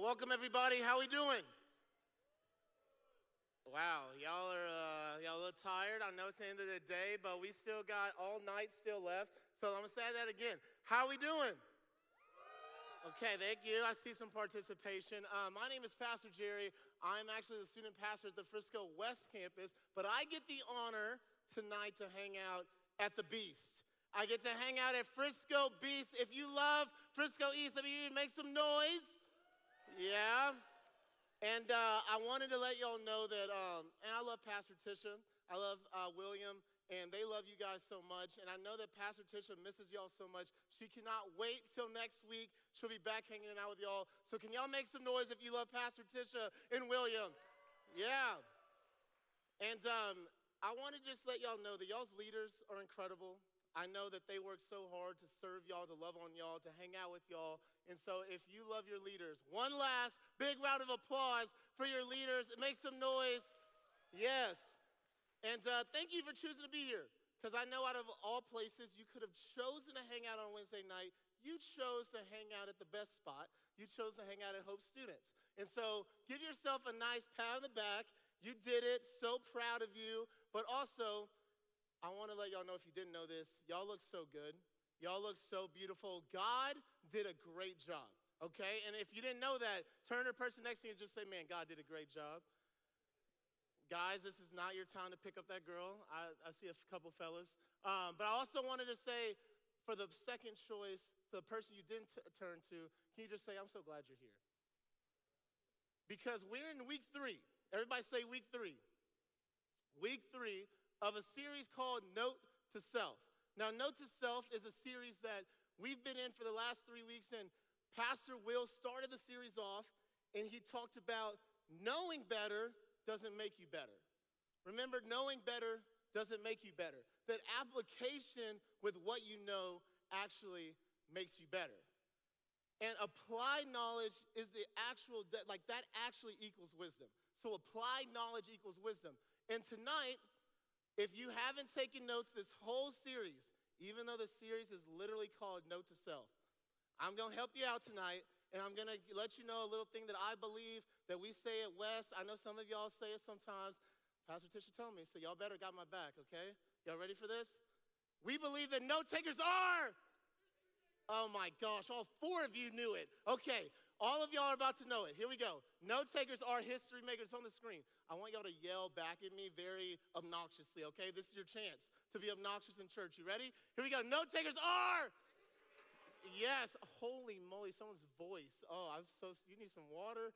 Welcome everybody. How we doing? Wow, y'all are y'all a little tired. I know it's the end of the day, but we still got all night still left. So I'm gonna say that again. How we doing? Okay, thank you. I see some participation. My name is Pastor Jerry. I'm actually the student pastor at the Frisco West campus, but I get the honor tonight to hang out at the Beast. I get to hang out at Frisco Beast. If you love Frisco East, let me make some noise. Yeah. And I wanted to let y'all know that, and I love Pastor Tisha. I love William, and they love you guys so much. And I know that Pastor Tisha misses y'all so much. She cannot wait till next week. She'll be back hanging out with y'all. So can y'all make some noise if you love Pastor Tisha and William? Yeah. And I want to just let y'all know that y'all's leaders are incredible. I know that they work so hard to serve y'all, to love on y'all, to hang out with y'all. And so if you love your leaders, one last big round of applause for your leaders. Make some noise. Yes. And thank you for choosing to be here. Because I know out of all places, you could have chosen to hang out on Wednesday night. You chose to hang out at the best spot. You chose to hang out at Hope Students. And so give yourself a nice pat on the back. You did it. So proud of you. But also, I want to let y'all know, if you didn't know this, y'all look so good. Y'all look so beautiful. God did a great job, okay? And if you didn't know that, turn to the person next to you and just say, man, God did a great job. Guys, this is not your time to pick up that girl. I see a couple fellas. But I also wanted to say, for the second choice, for the person you didn't turn to, can you just say, I'm so glad you're here? Because we're in week 3. Everybody say week 3. Week 3 of a series called Note to Self. Now, Note to Self is a series that we've been in for the last 3 weeks, and Pastor Will started the series off, and he talked about knowing better doesn't make you better. Remember, knowing better doesn't make you better. That application with what you know actually makes you better. And applied knowledge is the actual, that actually equals wisdom. So applied knowledge equals wisdom. And tonight, if you haven't taken notes this whole series, even though the series is literally called Note to Self, I'm going to help you out tonight, and I'm going to let you know a little thing that I believe that we say at West. I know some of y'all say it sometimes. Pastor Tisha told me, so y'all better got my back, okay? Y'all ready for this? We believe that note takers are. Oh my gosh, all 4 of you knew it. Okay, all of y'all are about to know it. Here we go. Note takers are history makers on the screen. I want y'all to yell back at me very obnoxiously, okay? This is your chance to be obnoxious in church. You ready? Here we go. Note takers are. Yes, holy moly, someone's voice. Oh, you need some water?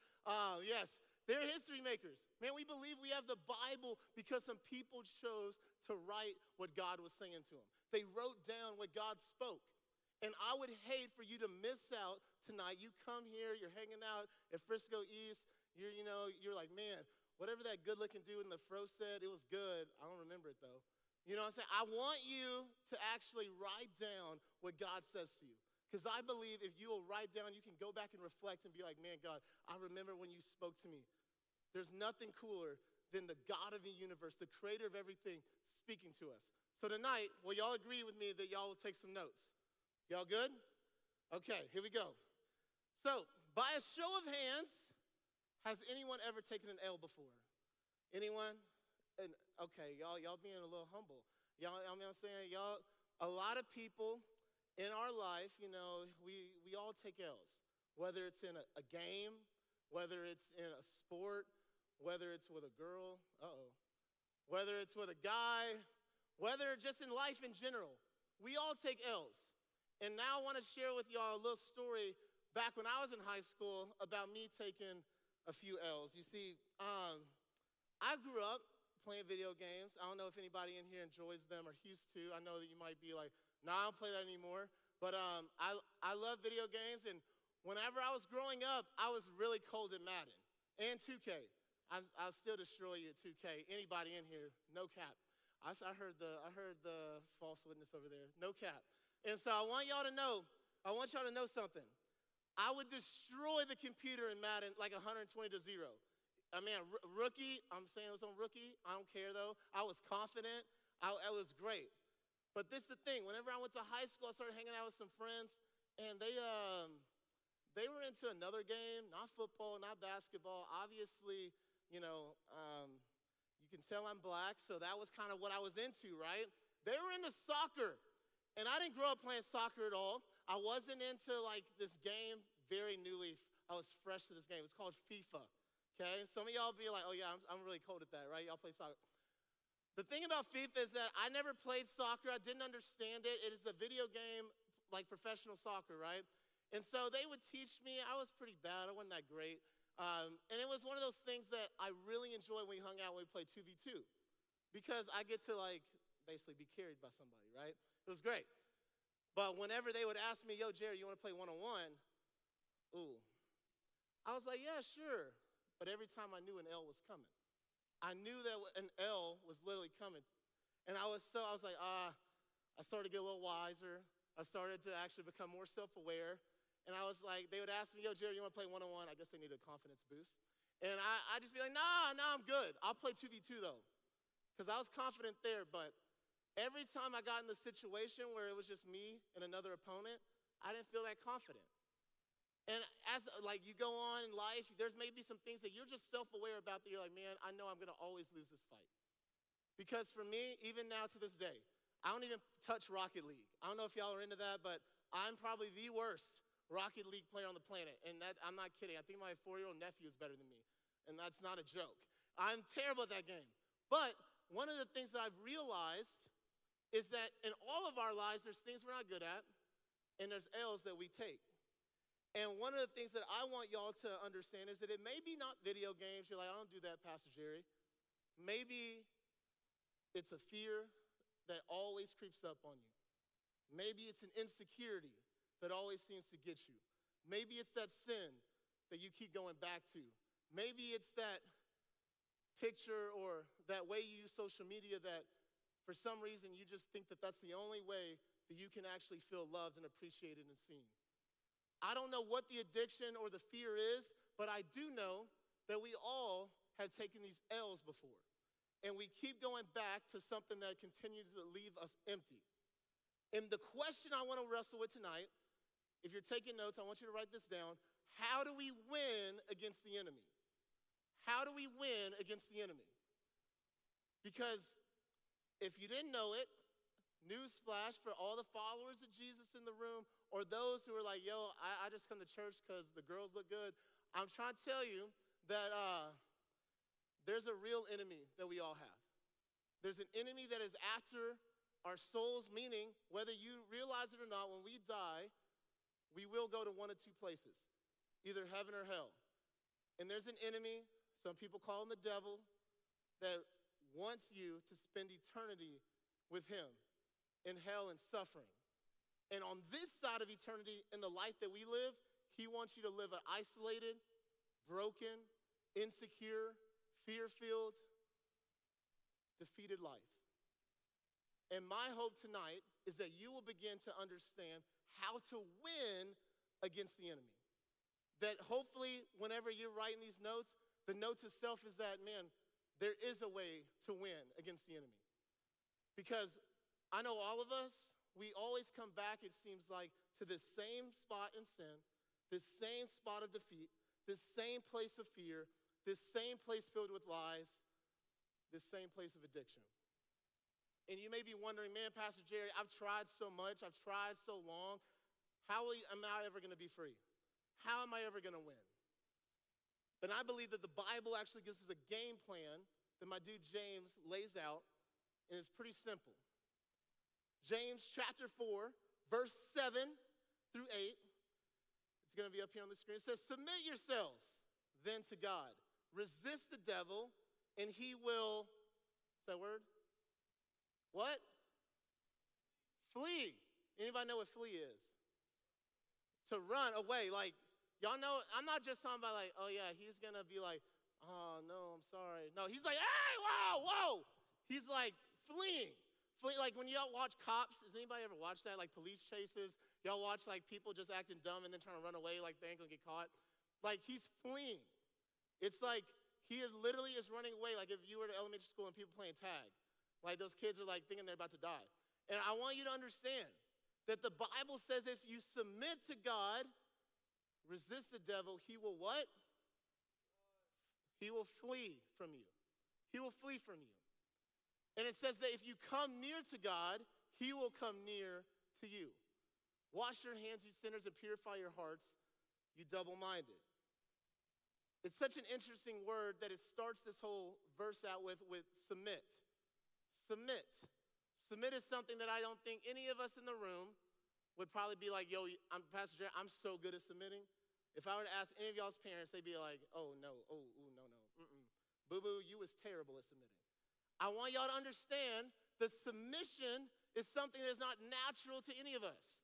Yes, they're history makers. Man, we believe we have the Bible because some people chose to write what God was saying to them. They wrote down what God spoke. And I would hate for you to miss out tonight. You come here, you're hanging out at Frisco East, you're like, man, whatever that good-looking dude in the fro said, it was good. I don't remember it, though. You know what I'm saying? I want you to actually write down what God says to you. Because I believe if you will write down, you can go back and reflect and be like, man, God, I remember when you spoke to me. There's nothing cooler than the God of the universe, the creator of everything, speaking to us. So tonight, will y'all agree with me that y'all will take some notes? Y'all good? Okay, here we go. So, by a show of hands, has anyone ever taken an L before? Anyone? And okay, y'all being a little humble. Y'all, I mean, I'm saying, y'all, a lot of people in our life, we all take L's. Whether it's in a game, whether it's in a sport, whether it's with a girl, whether it's with a guy, whether just in life in general, we all take L's. And now I want to share with y'all a little story back when I was in high school about me taking a few L's. You see, I grew up playing video games. I don't know if anybody in here enjoys them or used to. I know that you might be like, no, I don't play that anymore. But I love video games, and whenever I was growing up, I was really cold at Madden and 2K. I'll still destroy you at 2K. Anybody in here, no cap. I heard the false witness over there, no cap. And so I want y'all to know something. I would destroy the computer in Madden like 120-0. I mean, rookie, I'm saying it was on rookie. I don't care, though. I was confident. It was great. But this is the thing. Whenever I went to high school, I started hanging out with some friends, and they were into another game, not football, not basketball. Obviously, you can tell I'm black, so that was kind of what I was into, right? They were into soccer, and I didn't grow up playing soccer at all. I wasn't into like this game very newly. I was fresh to this game. It's called FIFA, okay? Some of y'all be like, oh yeah, I'm really cold at that, right? Y'all play soccer. The thing about FIFA is that I never played soccer. I didn't understand it. It is a video game like professional soccer, right? And so they would teach me. I was pretty bad. I wasn't that great. And it was one of those things that I really enjoyed when we hung out when we played 2v2 because I get to like basically be carried by somebody, right? It was great. But whenever they would ask me, yo, Jerry, you want to play one-on-one? Ooh. I was like, yeah, sure. But every time I knew an L was coming. I knew that an L was literally coming. And I was like, I started to get a little wiser. I started to actually become more self-aware. And I was like, they would ask me, yo, Jerry, you want to play one-on-one? I guess they needed a confidence boost. And I'd just be like, nah, I'm good. I'll play 2v2 though. Because I was confident there, but every time I got in the situation where it was just me and another opponent, I didn't feel that confident. And as like you go on in life, there's maybe some things that you're just self-aware about that you're like, man, I know I'm gonna always lose this fight. Because for me, even now to this day, I don't even touch Rocket League. I don't know if y'all are into that, but I'm probably the worst Rocket League player on the planet. And that, I'm not kidding. I think my 4-year-old nephew is better than me. And that's not a joke. I'm terrible at that game. But one of the things that I've realized is that in all of our lives, there's things we're not good at, and there's L's that we take. And one of the things that I want y'all to understand is that it may be not video games. You're like, I don't do that, Pastor Jerry. Maybe it's a fear that always creeps up on you. Maybe it's an insecurity that always seems to get you. Maybe it's that sin that you keep going back to. Maybe it's that picture or that way you use social media that for some reason you just think that that's the only way that you can actually feel loved and appreciated and seen. I don't know what the addiction or the fear is, but I do know that we all have taken these L's before. And we keep going back to something that continues to leave us empty. And the question I want to wrestle with tonight, if you're taking notes, I want you to write this down. How do we win against the enemy? How do we win against the enemy? Because if you didn't know it, newsflash for all the followers of Jesus in the room, or those who are like, yo, I just come to church because the girls look good. I'm trying to tell you that there's a real enemy that we all have. There's an enemy that is after our souls, meaning whether you realize it or not, when we die, we will go to one of two places, either heaven or hell. And there's an enemy, some people call him the devil, that wants you to spend eternity with him in hell and suffering. And on this side of eternity, in the life that we live, he wants you to live an isolated, broken, insecure, fear-filled, defeated life. And my hope tonight is that you will begin to understand how to win against the enemy. That hopefully, whenever you're writing these notes, the note to self is that, man, there is a way to win against the enemy. Because I know all of us, we always come back, it seems like, to this same spot in sin, this same spot of defeat, this same place of fear, this same place filled with lies, this same place of addiction. And you may be wondering, man, Pastor Jerry, I've tried so much, I've tried so long. How am I ever going to be free? How am I ever going to win? But I believe that the Bible actually gives us a game plan that my dude James lays out, and it's pretty simple. James chapter 4, verse 7 through 8. It's going to be up here on the screen. It says, submit yourselves then to God. Resist the devil, and he will, is that a word? What? Flee. Anybody know what flee is? To run away. Like, y'all know, I'm not just talking about like, oh yeah, he's going to be like, oh no, I'm sorry. No, he's like, hey, whoa. He's like fleeing. Like when y'all watch Cops, has anybody ever watched that? Like police chases, y'all watch like people just acting dumb and then trying to run away like they ain't gonna get caught. Like he's fleeing. It's like he literally is running away. Like if you were to elementary school and people playing tag, like those kids are like thinking they're about to die. And I want you to understand that the Bible says if you submit to God, resist the devil, he will what? He will flee from you. He will flee from you. And it says that if you come near to God, he will come near to you. Wash your hands, you sinners, and purify your hearts, you double-minded. It's such an interesting word that it starts this whole verse out with submit. Submit. Submit is something that I don't think any of us in the room would probably be like, yo, Pastor Jerry, I'm so good at submitting. If I were to ask any of y'all's parents, they'd be like, oh, no, no. Boo-boo, you was terrible at submitting. I want y'all to understand that submission is something that's not natural to any of us.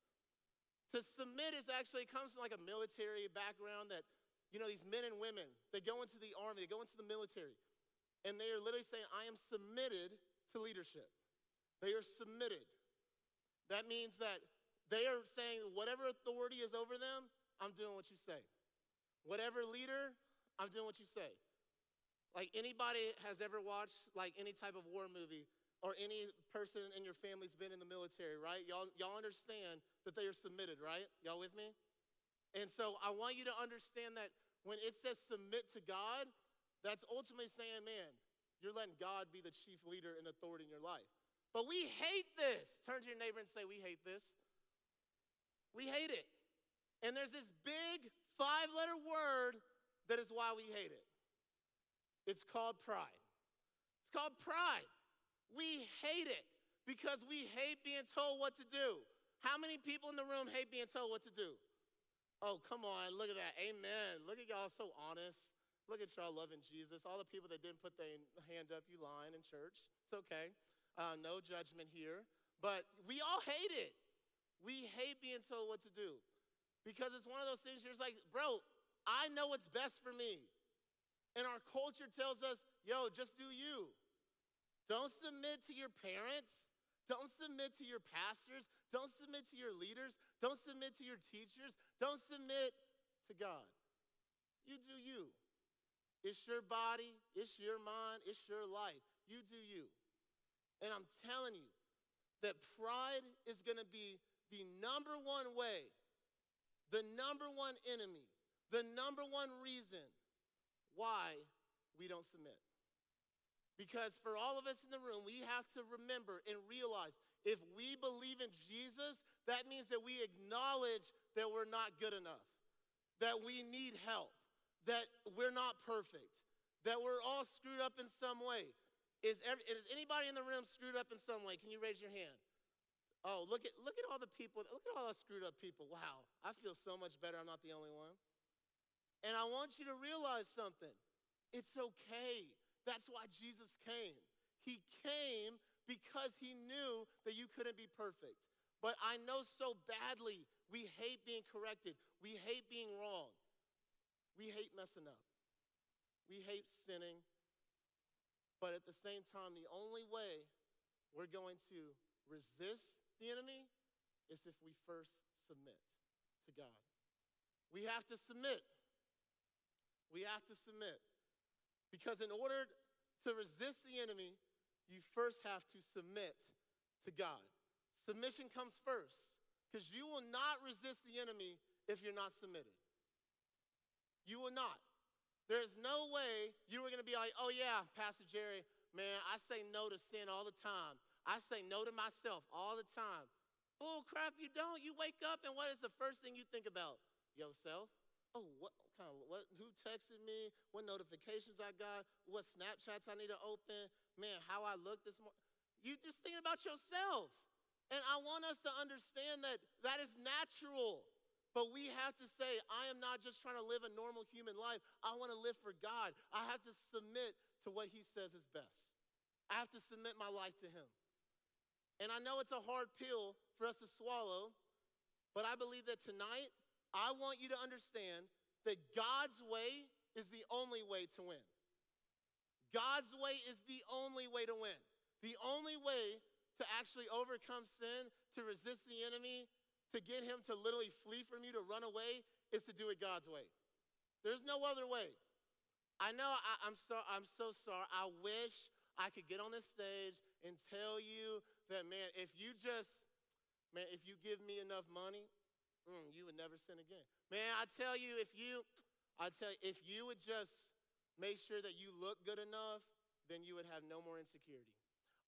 To submit is actually, it comes from like a military background that, you know, these men and women, they go into the army, they go into the military, and they are literally saying, I am submitted to leadership. They are submitted. That means that they are saying whatever authority is over them, I'm doing what you say. Whatever leader, I'm doing what you say. Like anybody has ever watched like any type of war movie or any person in your family's been in the military, right? Y'all understand that they are submitted, right? Y'all with me? And so I want you to understand that when it says submit to God, that's ultimately saying, man, you're letting God be the chief leader and authority in your life. But we hate this. Turn to your neighbor and say, we hate this. We hate it. And there's this big 5-letter word that is why we hate it. It's called pride. It's called pride. We hate it because we hate being told what to do. How many people in the room hate being told what to do? Oh, come on, look at that. Amen. Look at y'all so honest. Look at y'all loving Jesus. All the people that didn't put their hand up, you lying in church. It's okay. No judgment here. But we all hate it. We hate being told what to do. Because it's one of those things you're just like, bro, I know what's best for me. And our culture tells us, yo, just do you. Don't submit to your parents. Don't submit to your pastors. Don't submit to your leaders. Don't submit to your teachers. Don't submit to God. You do you. It's your body. It's your mind. It's your life. You do you. And I'm telling you that pride is going to be the number one way, the number one enemy, the number one reason why we don't submit. Because for all of us in the room, we have to remember and realize if we believe in Jesus, that means that we acknowledge that we're not good enough, that we need help, that we're not perfect, that we're all screwed up in some way. Is anybody in the room screwed up in some way? Can you raise your hand? Oh, look at all the people. Look at all the screwed up people. Wow, I feel so much better. I'm not the only one. And I want you to realize something. It's okay. That's why Jesus came. He came because he knew that you couldn't be perfect. But I know so badly we hate being corrected. We hate being wrong. We hate messing up. We hate sinning. But at the same time, the only way we're going to resist the enemy is if we first submit to God. We have to submit. We have to submit. Because in order to resist the enemy, you first have to submit to God. Submission comes first, because you will not resist the enemy if you're not submitted. You will not. There's no way you were going to be like, oh yeah, Pastor Jerry, man, I say no to sin all the time. I say no to myself all the time. Bull crap, you don't. You wake up and what is the first thing you think about? Yourself. Oh, who texted me? What notifications I got? What Snapchats I need to open? Man, how I look this morning. You just thinking about yourself. And I want us to understand that that is natural. But we have to say, I am not just trying to live a normal human life. I want to live for God. I have to submit to what he says is best. I have to submit my life to him. And I know it's a hard pill for us to swallow, but I believe that tonight, I want you to understand that God's way is the only way to win. God's way is the only way to win. The only way to actually overcome sin, to resist the enemy, to get him to literally flee from you, to run away, is to do it God's way. There's no other way. I know I'm so sorry. I wish I could get on this stage and tell you that, man, if you give me enough money, You would never sin again. Man, I tell you, if you would just make sure that you look good enough, then you would have no more insecurity.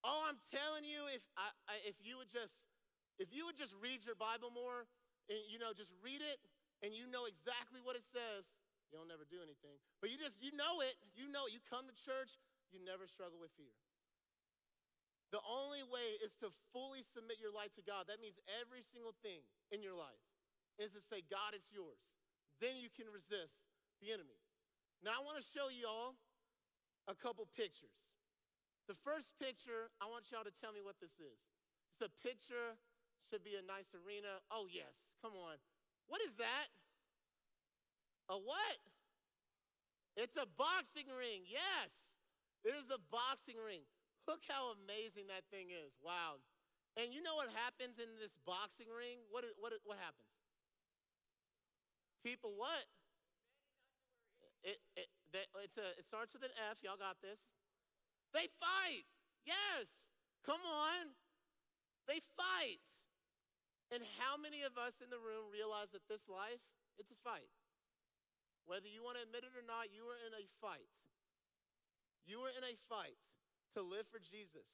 Oh, I'm telling you, if you would just read your Bible more, and just read it, and you know exactly what it says, you'll never do anything. But you know it. You come to church, you never struggle with fear. The only way is to fully submit your life to God. That means every single thing in your life is to say, God, it's yours. Then you can resist the enemy. Now, I want to show you all a couple pictures. The first picture, I want y'all to tell me what this is. It's a picture, should be a nice arena. Oh, yes, come on. What is that? A what? It's a boxing ring, yes. It is a boxing ring. Look how amazing that thing is. Wow. And you know what happens in this boxing ring? What happens? People what? It starts with an F. Y'all got this. They fight. Yes. Come on. They fight. And how many of us in the room realize that this life, it's a fight? Whether you want to admit it or not, you are in a fight. You are in a fight to live for Jesus.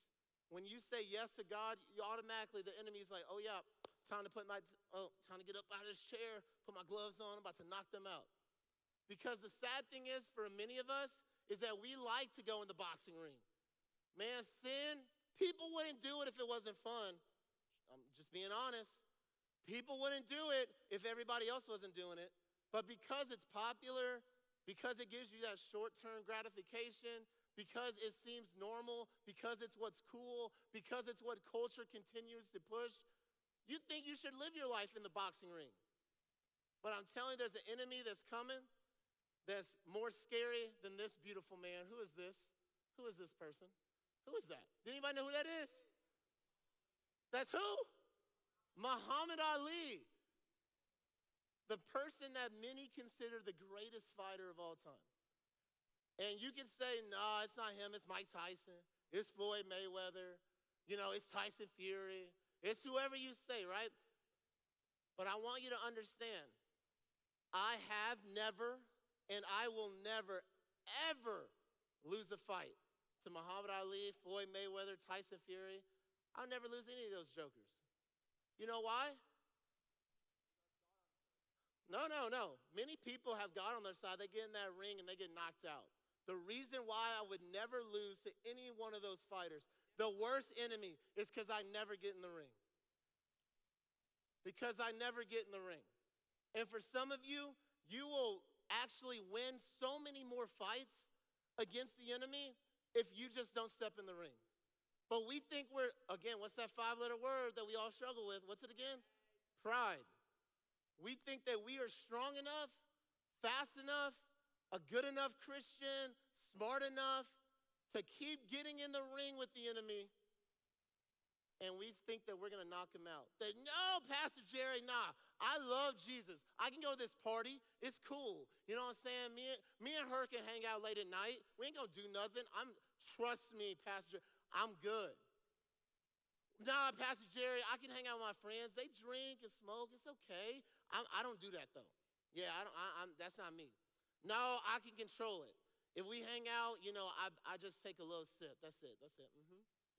When you say yes to God, you automatically, the enemy's like, oh yeah, time to get up out of this chair, put my gloves on, I'm about to knock them out. Because the sad thing is, for many of us, is that we like to go in the boxing ring. Man, sin, people wouldn't do it if it wasn't fun. I'm just being honest. People wouldn't do it if everybody else wasn't doing it. But because it's popular, because it gives you that short-term gratification, because it seems normal, because it's what's cool, because it's what culture continues to push, you think you should live your life in the boxing ring. But I'm telling you, there's an enemy that's coming that's more scary than this beautiful man. Who is this? Who is this person? Who is that? Does anybody know who that is? That's who? Muhammad Ali. The person that many consider the greatest fighter of all time. And you can say, no, it's not him, it's Mike Tyson, it's Floyd Mayweather, it's Tyson Fury, it's whoever you say, right? But I want you to understand, I have never, and I will never, ever lose a fight to Muhammad Ali, Floyd Mayweather, Tyson Fury. I'll never lose any of those jokers. You know why? No. Many people have God on their side. They get in that ring and they get knocked out. The reason why I would never lose to any one of those fighters, the worst enemy, is because I never get in the ring. Because I never get in the ring. And for some of you, you will actually win so many more fights against the enemy if you just don't step in the ring. But we think again, what's that 5-letter word that we all struggle with? What's it again? Pride. We think that we are strong enough, fast enough, a good enough Christian, smart enough to keep getting in the ring with the enemy, and we think that we're going to knock him out. That, no, Pastor Jerry, nah, I love Jesus. I can go to this party. It's cool. You know what I'm saying? Me and her can hang out late at night. We ain't going to do nothing. Trust me, Pastor, I'm good. Nah, Pastor Jerry, I can hang out with my friends. They drink and smoke. It's okay. I don't do that, though. Yeah, that's not me. No, I can control it. If we hang out, I just take a little sip. That's it.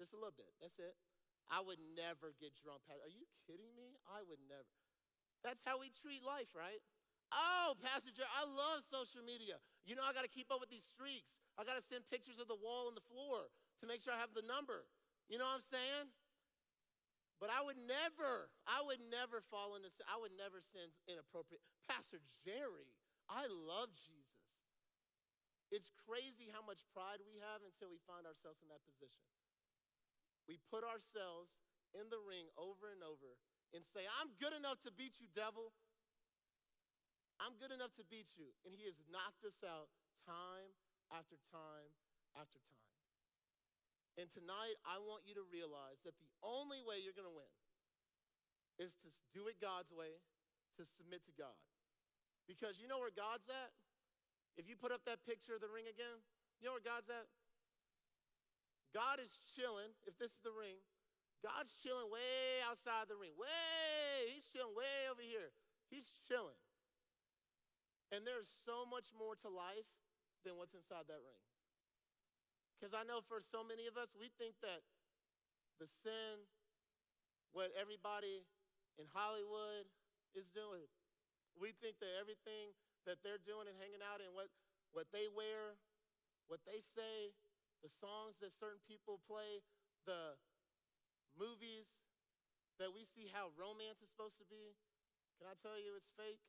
Just a little bit. That's it. I would never get drunk. Are you kidding me? I would never. That's how we treat life, right? Oh, Pastor Jerry, I love social media. I got to keep up with these streaks. I got to send pictures of the wall and the floor to make sure I have the number. You know what I'm saying? But I would never fall into sin. I would never sin inappropriate. Pastor Jerry, I love Jesus. It's crazy how much pride we have until we find ourselves in that position. We put ourselves in the ring over and over and say, I'm good enough to beat you, devil. I'm good enough to beat you. And he has knocked us out time after time after time. And tonight, I want you to realize that the only way you're going to win is to do it God's way, to submit to God. Because you know where God's at? If you put up that picture of the ring again, you know where God's at? God is chilling, if this is the ring, God's chilling way outside the ring. He's chilling way over here. He's chilling. And there's so much more to life than what's inside that ring. Because I know for so many of us, we think that the sin, what everybody in Hollywood is doing, we think that everything that they're doing and hanging out and what they wear, what they say, the songs that certain people play, the movies that we see how romance is supposed to be, can I tell you it's fake?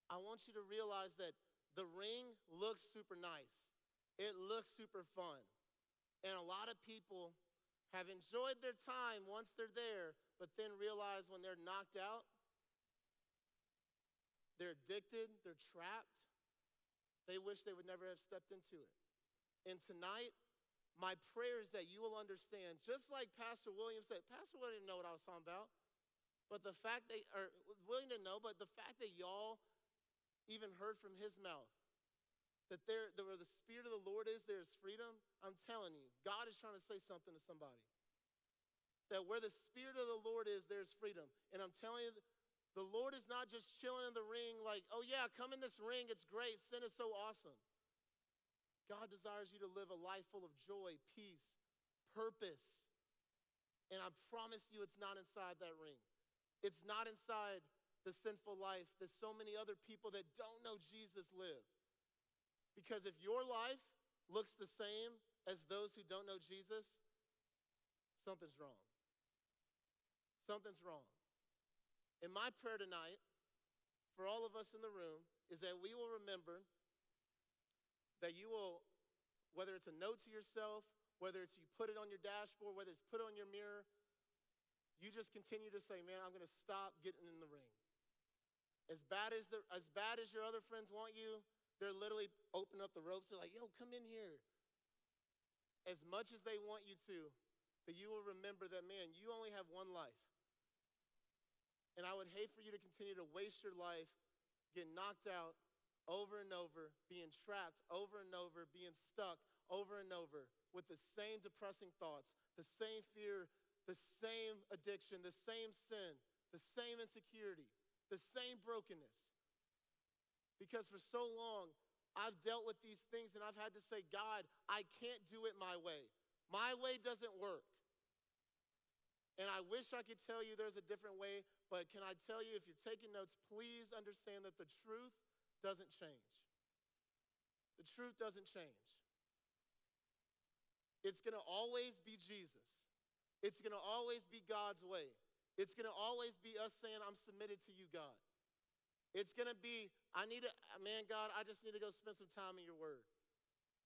I want you to realize that the ring looks super nice. It looks super fun. And a lot of people have enjoyed their time once they're there, but then realize when they're knocked out, they're addicted, they're trapped. They wish they would never have stepped into it. And tonight, my prayer is that you will understand, just like Pastor William said, Pastor William didn't know what I was talking about, but the fact that, or William didn't know, but the fact that y'all even heard from his mouth that where the Spirit of the Lord is, there's freedom. I'm telling you, God is trying to say something to somebody. That where the Spirit of the Lord is, there's freedom. And I'm telling you, the Lord is not just chilling in the ring like, oh yeah, come in this ring, it's great, sin is so awesome. God desires you to live a life full of joy, peace, purpose. And I promise you it's not inside that ring. It's not inside the sinful life that so many other people that don't know Jesus live. Because if your life looks the same as those who don't know Jesus, something's wrong. Something's wrong. And my prayer tonight for all of us in the room is that we will remember that you will, whether it's a note to yourself, whether it's you put it on your dashboard, whether it's put on your mirror, you just continue to say, man, I'm going to stop getting in the ring. As bad as your other friends want you, they're literally opening up the ropes. They're like, yo, come in here. As much as they want you to, that you will remember that, man, you only have one life. And I would hate for you to continue to waste your life getting knocked out over and over, being trapped over and over, being stuck over and over with the same depressing thoughts, the same fear, the same addiction, the same sin, the same insecurity, the same brokenness. Because for so long, I've dealt with these things and I've had to say, God, I can't do it my way. My way doesn't work. And I wish I could tell you there's a different way, but can I tell you, if you're taking notes, please understand that the truth doesn't change. The truth doesn't change. It's going to always be Jesus. It's going to always be God's way. It's going to always be us saying, I'm submitted to you, God. It's going to be, God, I just need to go spend some time in your word.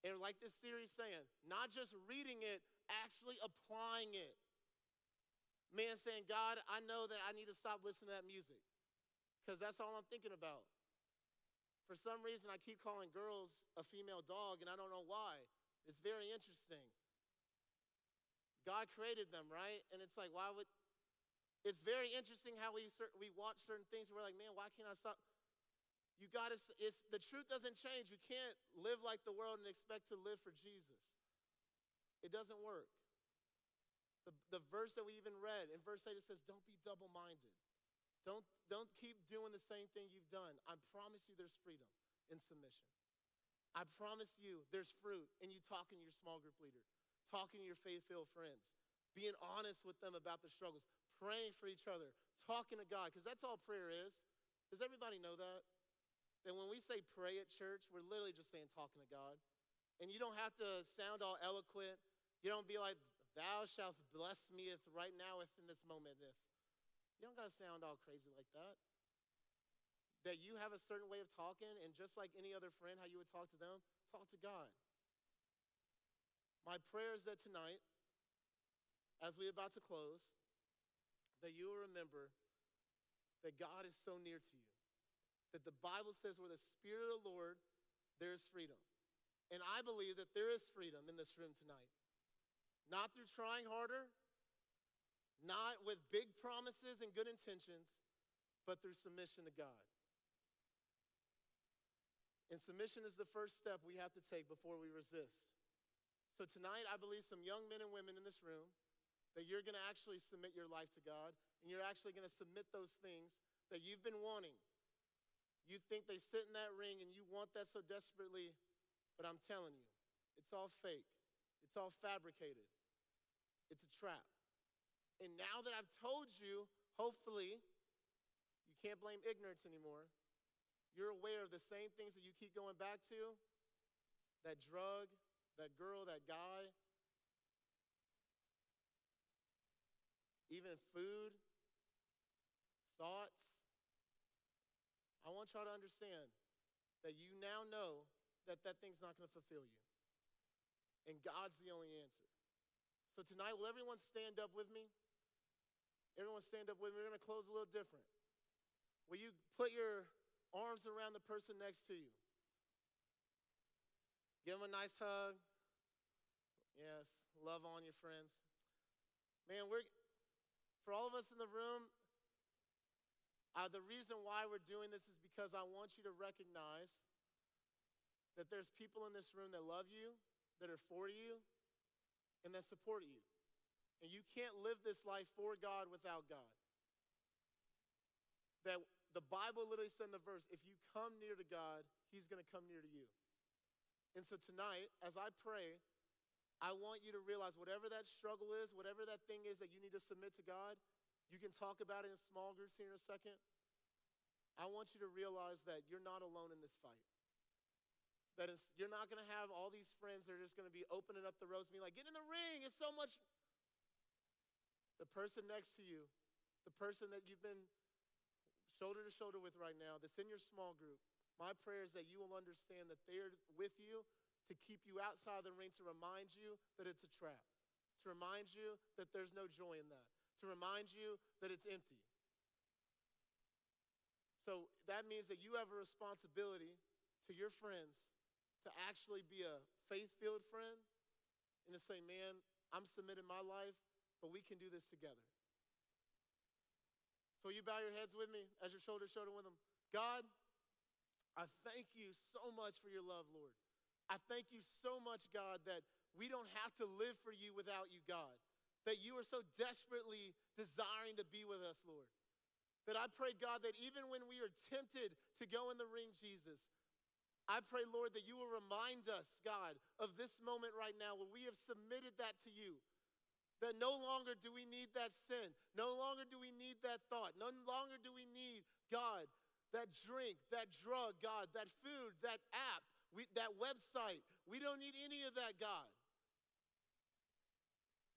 And like this series saying, not just reading it, actually applying it. Man saying, God, I know that I need to stop listening to that music because that's all I'm thinking about. For some reason, I keep calling girls a female dog, and I don't know why. It's very interesting. God created them, right? And it's like, it's very interesting how we watch certain things and we're like, man, why can't I stop? The truth doesn't change. You can't live like the world and expect to live for Jesus. It doesn't work. The verse that we even read, in verse 8, it says, don't be double-minded. Don't keep doing the same thing you've done. I promise you there's freedom in submission. I promise you there's fruit in you talking to your small group leader, talking to your faith-filled friends, being honest with them about the struggles, praying for each other, talking to God, because that's all prayer is. Does everybody know that? That when we say pray at church, we're literally just saying talking to God. And you don't have to sound all eloquent. You don't be like, thou shalt bless me right now if in this moment if. You don't got to sound all crazy like that. That you have a certain way of talking, and just like any other friend, how you would talk to them, talk to God. My prayer is that tonight, as we're about to close, that you will remember that God is so near to you. That the Bible says where the Spirit of the Lord, there is freedom. And I believe that there is freedom in this room tonight. Not through trying harder, not with big promises and good intentions, but through submission to God. And submission is the first step we have to take before we resist. So tonight, I believe some young men and women in this room, that you're going to actually submit your life to God, and you're actually going to submit those things that you've been wanting. You think they sit in that ring and you want that so desperately, but I'm telling you, it's all fake. It's all fabricated. It's a trap. And now that I've told you, hopefully, you can't blame ignorance anymore. You're aware of the same things that you keep going back to, that drug, that girl, that guy, even food, thoughts. I want y'all to understand that you now know that that thing's not going to fulfill you. And God's the only answer. So tonight, will everyone stand up with me? Everyone stand up with me. We're going to close a little different. Will you put your arms around the person next to you? Give them a nice hug. Yes, love on your friends. Man, for all of us in the room, the reason why we're doing this is because I want you to recognize that there's people in this room that love you, that are for you, and that support you. And you can't live this life for God without God. That the Bible literally said in the verse, if you come near to God, he's going to come near to you. And so tonight, as I pray, I want you to realize whatever that struggle is, whatever that thing is that you need to submit to God, you can talk about it in small groups here in a second. I want you to realize that you're not alone in this fight. That you're not going to have all these friends that are just going to be opening up the ropes and be like, get in the ring, it's so much. The person next to you, the person that you've been shoulder to shoulder with right now, that's in your small group, my prayer is that you will understand that they're with you to keep you outside the ring, to remind you that it's a trap, to remind you that there's no joy in that, to remind you that it's empty. So that means that you have a responsibility to your friends to actually be a faith-filled friend and to say, man, I'm submitting my life, but we can do this together. So you bow your heads with me as you're shoulder to shoulder with them. God, I thank you so much for your love, Lord. I thank you so much, God, that we don't have to live for you without you, God. That you are so desperately desiring to be with us, Lord. That I pray, God, that even when we are tempted to go in the ring, Jesus, I pray, Lord, that you will remind us, God, of this moment right now where we have submitted that to you. That no longer do we need that sin. No longer do we need that thought. No longer do we need, God, that drink, that drug, God, that food, that app, that website. We don't need any of that, God.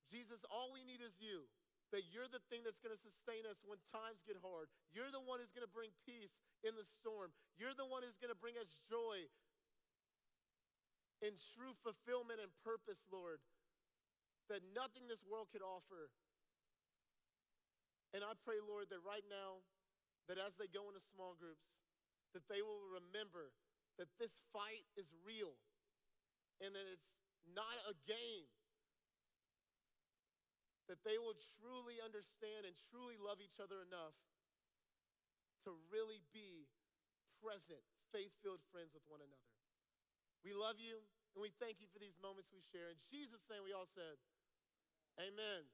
Jesus, all we need is you. That you're the thing that's going to sustain us when times get hard. You're the one who's going to bring peace in the storm. You're the one who's going to bring us joy and true fulfillment and purpose, Lord, that nothing this world could offer. And I pray, Lord, that right now, that as they go into small groups, that they will remember that this fight is real and that it's not a game. That they will truly understand and truly love each other enough to really be present, faith-filled friends with one another. We love you, and we thank you for these moments we share. In Jesus' name, we all said, amen.